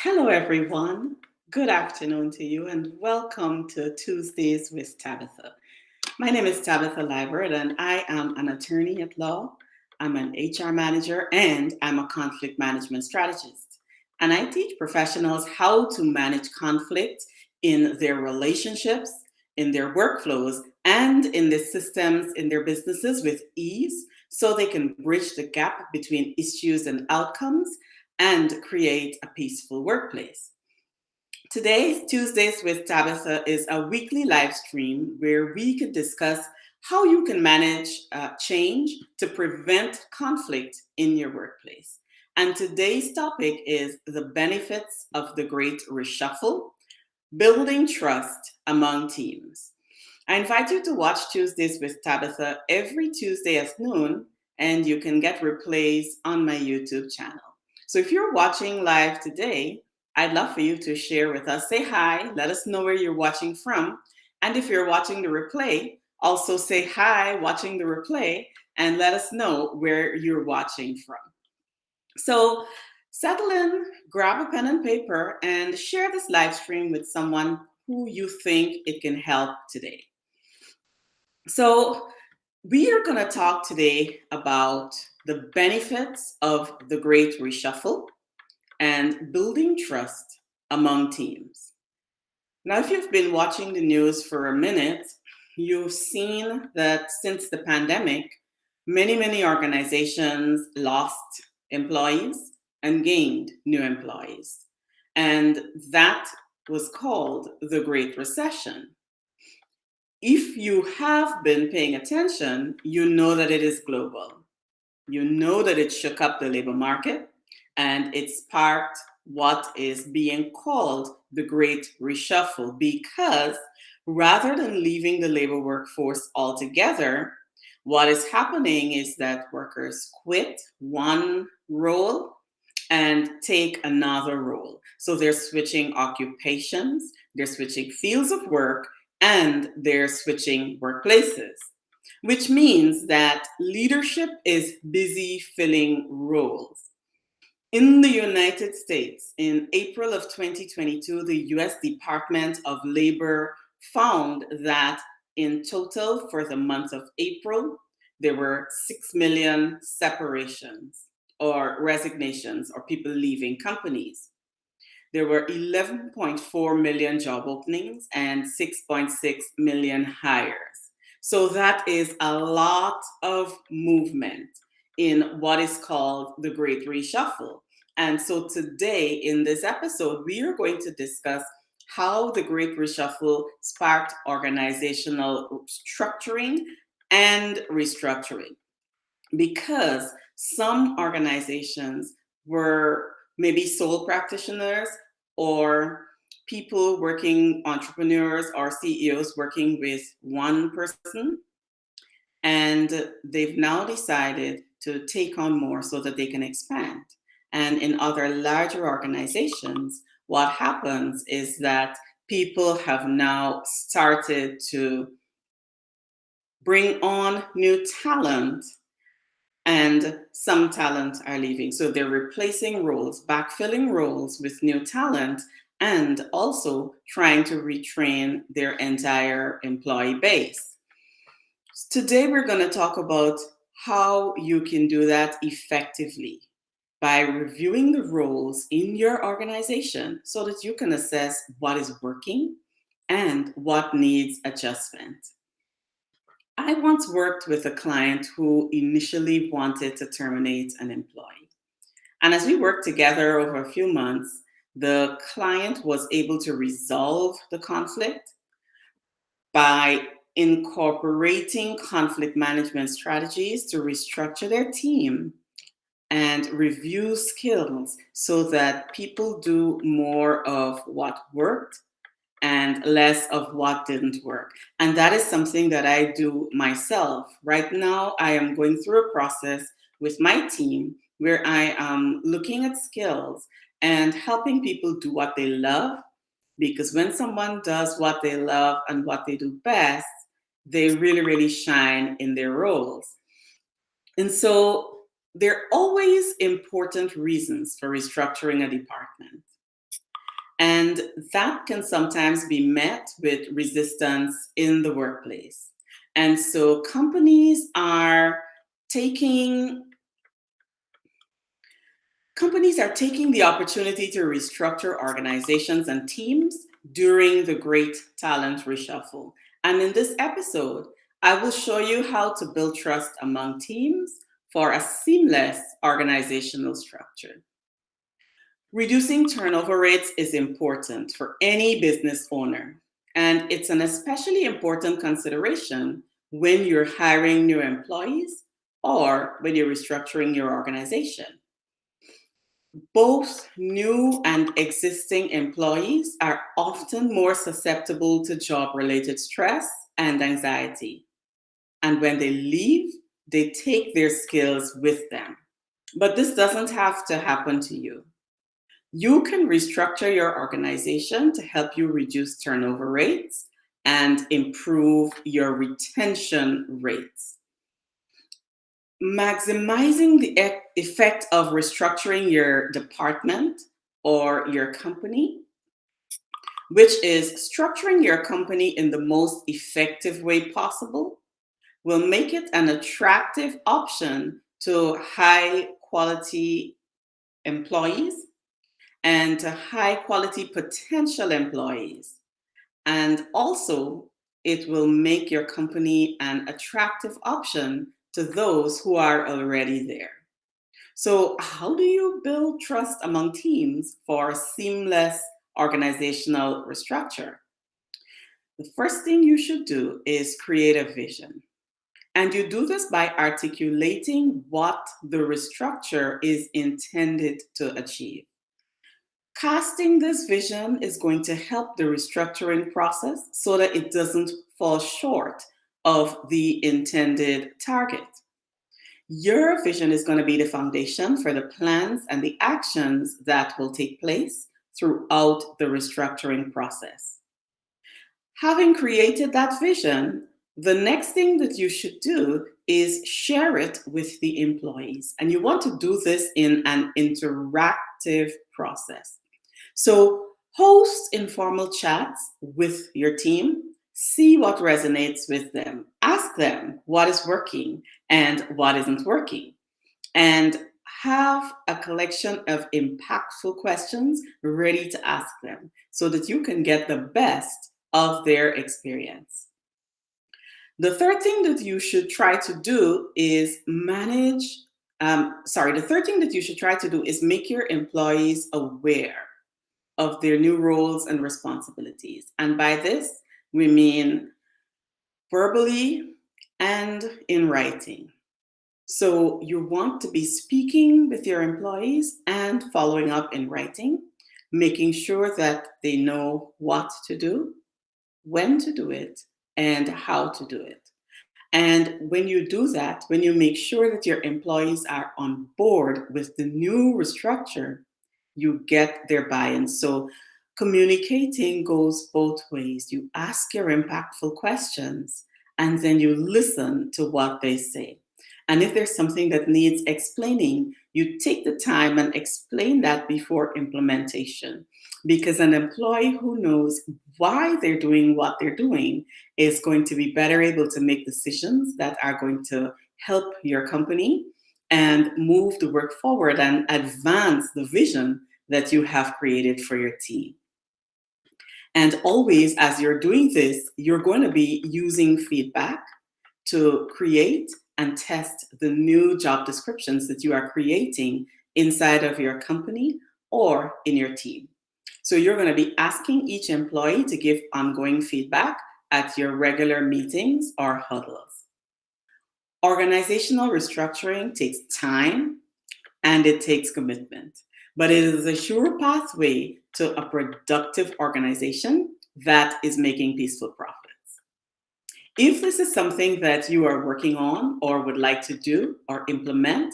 Hello, everyone. Good afternoon to you, and welcome to Tuesdays with Tabitha. My name is Tabitha Liburd, and I am an attorney at law. I'm an HR manager, and I'm a conflict management strategist. And I teach professionals how to manage conflict in their relationships, in their workflows, and in the systems in their businesses with ease so they can bridge the gap between issues and outcomes and create a peaceful workplace. Today's Tuesdays with Tabitha is a weekly live stream where we can discuss how you can manage change to prevent conflict in your workplace. And today's topic is the benefits of the Great Reshuffle, building trust among teams. I invite you to watch Tuesdays with Tabitha every Tuesday at noon, and you can get replays on my YouTube channel. So if you're watching live today, I'd love for you to share with us. Say hi, let us know where you're watching from. And if you're watching the replay, also say hi, watching the replay, and let us know where you're watching from. So settle in, grab a pen and paper, and share this live stream with someone who you think it can help today. So, we are going to talk today about the benefits of the Great Reshuffle and building trust among teams. Now, if you've been watching the news for a minute, you've seen that since the pandemic, many organizations lost employees and gained new employees. And that was called the Great Recession. If you have been paying attention, you know that it is global. You know that it shook up the labor market and it sparked what is being called the Great Reshuffle because rather than leaving the labor workforce altogether, what is happening is that workers quit one role and take another role. So they're switching occupations, they're switching fields of work, and they're switching workplaces, which means that leadership is busy filling roles. In the United States, in April of 2022, the US Department of Labor found that in total for the month of April, there were 6 million separations or resignations or people leaving companies. There were 11.4 million job openings and 6.6 million hires. So that is a lot of movement in what is called the Great Reshuffle. And so today in this episode, we are going to discuss how the Great Reshuffle sparked organizational structuring and restructuring. Because some organizations were maybe sole practitioners or people working, entrepreneurs or CEOs working with one person, and they've now decided to take on more so that they can expand. And in other larger organizations, what happens is that people have now started to bring on new talent and some talent are leaving. So they're replacing roles, backfilling roles with new talent, and also trying to retrain their entire employee base. Today, we're going to talk about how you can do that effectively by reviewing the roles in your organization so that you can assess what is working and what needs adjustment. I once worked with a client who initially wanted to terminate an employee. And as we worked together over a few months, the client was able to resolve the conflict by incorporating conflict management strategies to restructure their team and review skills so that people do more of what worked and less of what didn't work. And that is something that I do myself. Right now, I am going through a process with my team where I am looking at skills and helping people do what they love. Because when someone does what they love and what they do best, they really shine in their roles. And so there are always important reasons for restructuring a department. And that can sometimes be met with resistance in the workplace. And so taking companies are taking the opportunity to restructure organizations and teams during the Great Talent Reshuffle. And in this episode, I will show you how to build trust among teams for a seamless organizational structure. Reducing turnover rates is important for any business owner, and it's an especially important consideration when you're hiring new employees or when you're restructuring your organization. Both new and existing employees are often more susceptible to job related stress and anxiety. And when they leave, they take their skills with them. But this doesn't have to happen to you. You can restructure your organization to help you reduce turnover rates and improve your retention rates. Maximizing the effect of restructuring your department or your company, which is structuring your company in the most effective way possible, will make it an attractive option to high quality employees and to high quality potential employees. And also, it will make your company an attractive option to those who are already there. So, how do you build trust among teams for a seamless organizational restructure? The first thing you should do is create a vision. And you do this by articulating what the restructure is intended to achieve. Casting this vision is going to help the restructuring process so that it doesn't fall short of the intended target. Your vision is going to be the foundation for the plans and the actions that will take place throughout the restructuring process. Having created that vision, the next thing that you should do is share it with the employees. And you want to do this in an interactive process. So, host informal chats with your team, see what resonates with them, ask them what is working and what isn't working, and have a collection of impactful questions ready to ask them so that you can get the best of their experience. The third thing that you should try to do is the third thing that you should try to do is make your employees aware of their new roles and responsibilities. And by this, we mean verbally and in writing. So you want to be speaking with your employees and following up in writing, making sure that they know what to do, when to do it, and how to do it. And when you do that, when you make sure that your employees are on board with the new restructure, you get their buy in. So communicating goes both ways. You ask your impactful questions and then you listen to what they say. And if there's something that needs explaining, you take the time and explain that before implementation. Because an employee who knows why they're doing what they're doing is going to be better able to make decisions that are going to help your company and move the work forward and advance the vision that you have created for your team. And always, as you're doing this, you're going to be using feedback to create and test the new job descriptions that you are creating inside of your company or in your team. So you're going to be asking each employee to give ongoing feedback at your regular meetings or huddles. Organizational restructuring takes time and it takes commitment, but it is a sure pathway to a productive organization that is making peaceful profits. If this is something that you are working on or would like to do or implement,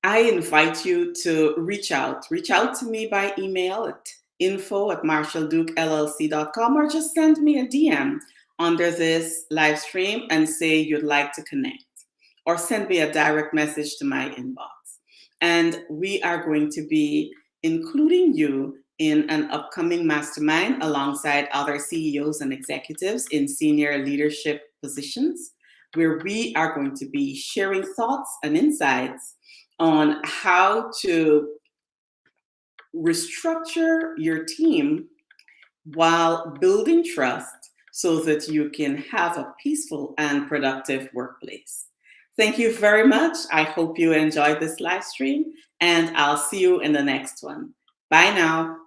I invite you to reach out. Reach out to me by email at info@marshalldukeLLC.com or just send me a DM under this live stream and say you'd like to connect, or send me a direct message to my inbox. And we are going to be including you in an upcoming mastermind alongside other CEOs and executives in senior leadership positions, where we are going to be sharing thoughts and insights on how to restructure your team while building trust so that you can have a peaceful and productive workplace. Thank you very much. I hope you enjoyed this live stream, and I'll see you in the next one. Bye now.